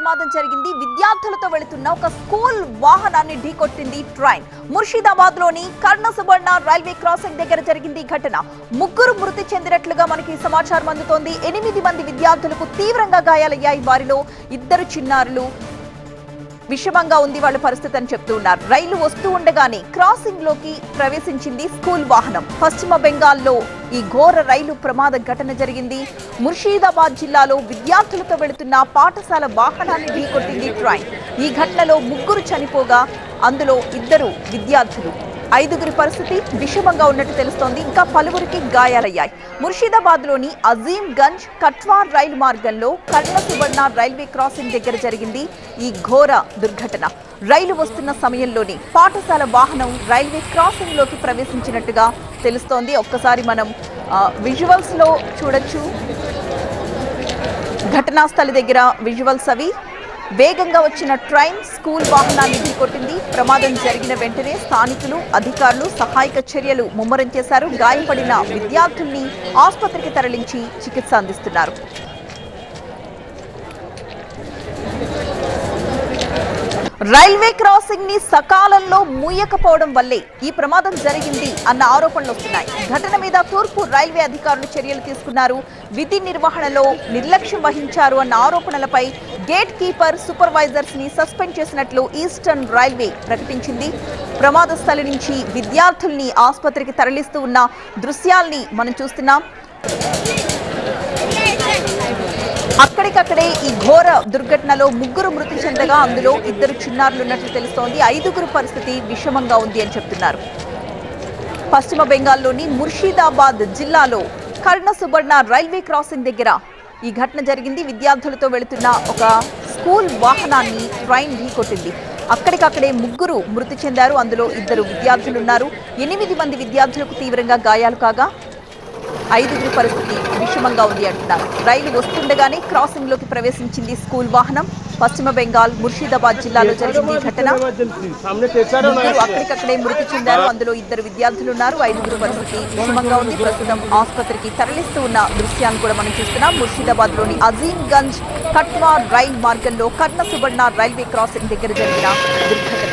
ప్రమాదం జరిగింది. విద్యార్థులతో వెళుతున్న ఒక స్కూల్ వాహనాన్ని ఢీకొట్టింది ట్రైన్. ముర్షిదాబాద్ లోని కర్ణసుబర్ణ రైల్వే క్రాసింగ్ దగ్గర జరిగింది ఘటన. ముగ్గురు మృతి చెందినట్లుగా మనకి సమాచారం అందుతోంది. 8 మంది విద్యార్థులకు తీవ్రంగా గాయాలయ్యాయి. వారిలో 2 చిన్నారులు విషమంగా ఉంది వాళ్ళ పరిస్థితి అని చెప్తూ ఉన్నారు. రైలు వస్తూ ఉండగానే క్రాసింగ్ లోకి ప్రవేశించింది స్కూల్ వాహనం. పశ్చిమ బెంగాల్లో ఈ ఘోర రైలు ప్రమాద ఘటన జరిగింది. ముర్షిదాబాద్ జిల్లాలో విద్యార్థులతో వెళుతున్న పాఠశాల వాహనాన్ని ఢీకొట్టింది ట్రైన్. ఈ ఘటనలో 3 చనిపోగా అందులో 2 విద్యార్థులు. 5 పరిస్థితి విషమంగా ఉన్నట్టు తెలుస్తోంది. ఇంకా పలువురికి గాయాలయ్యాయి. ముర్షిదాబాద్ లోని అజీం గంజ్ కట్వార్ రైలు మార్గంలో కర్ణసుబర్ణ రైల్వే క్రాసింగ్ దగ్గర జరిగింది ఈ ఘోర దుర్ఘటన. రైలు వస్తున్న సమయంలోనే పాఠశాల వాహనం రైల్వే క్రాసింగ్ లోకి ప్రవేశించినట్టుగా తెలుస్తోంది. ఒక్కసారి మనం విజువల్స్ లో చూడొచ్చు. ఘటనా స్థలి దగ్గర విజువల్స్ అవి. వేగంగా వచ్చిన ట్రైన్ స్కూల్ వాహనాన్ని ఢీకొట్టింది. ప్రమాదం జరిగిన వెంటనే స్థానికులు, అధికారులు సహాయక చర్యలు ముమ్మరం చేశారు. గాయపడిన విద్యార్థుల్ని ఆసుపత్రికి తరలించి చికిత్స అందిస్తున్నారు. రైల్వే క్రాసింగ్ ని సకాలంలో మూయకపోవడం వల్లే ఈ ప్రమాదం జరిగింది అన్న ఆరోపణలు వస్తున్నాయి. ఘటన మీద తూర్పు రైల్వే అధికారులు చర్యలు తీసుకున్నారు. విధి నిర్వహణలో నిర్లక్ష్యం వహించారు అన్న ఆరోపణలపై గేట్ కీపర్, సూపర్వైజర్స్ ని సస్పెండ్ చేసినట్లు ఈస్టర్న్ రైల్వే ప్రకటించింది. ప్రమాద స్థలి నుంచి విద్యార్థుల్ని ఆసుపత్రికి తరలిస్తూ ఉన్న దృశ్యాల్ని మనం చూస్తున్నాం. అక్కడికక్కడే ఈ ఘోర దుర్ఘటనలో 3 మృతి చెందగా అందులో 2 చిన్నారులు ఉన్నట్లు తెలుస్తోంది. 5 పరిస్థితి విషమంగా ఉంది అని చెప్తున్నారు. పశ్చిమ బెంగాల్లోని ముర్షిదాబాద్ జిల్లాలో కర్ణసుబర్ణ రైల్వే క్రాసింగ్ దగ్గర ఈ ఘటన జరిగింది. విద్యార్థులతో వెళుతున్న ఒక స్కూల్ వాహనాన్ని ట్రైన్ ఢీకొట్టింది. అక్కడికక్కడే 3 మృతి చెందారు. అందులో 2 విద్యార్థులు ఉన్నారు. 8 మంది విద్యార్థులకు తీవ్రంగా గాయాలు కాగా 5 పరిస్థితి విషమంగా ఉంది అంటున్నారు. రైలు వస్తుండగానే క్రాసింగ్ లోకి ప్రవేశించింది స్కూల్ వాహనం. పశ్చిమ బెంగాల్ ముర్షిదాబాద్ జిల్లాలో జరిగింది ఘటన. 3 అక్కడికక్కడే మృతి చెందారు. అందులో 2 విద్యార్థులు ఉన్నారు. 5 పరిస్థితి విషమంగా ఉంది. ప్రస్తుతం ఆసుపత్రికి తరలిస్తూ ఉన్న దృశ్యాన్ని కూడా మనం చూస్తున్నాం. ముర్షిదాబాద్ లోని అజీం గంజ్ కట్వార్ రైల్ మార్గంలో కర్ణసుబర్ణ రైల్వే క్రాసింగ్ దగ్గర జరిగిన దుర్ఘటన.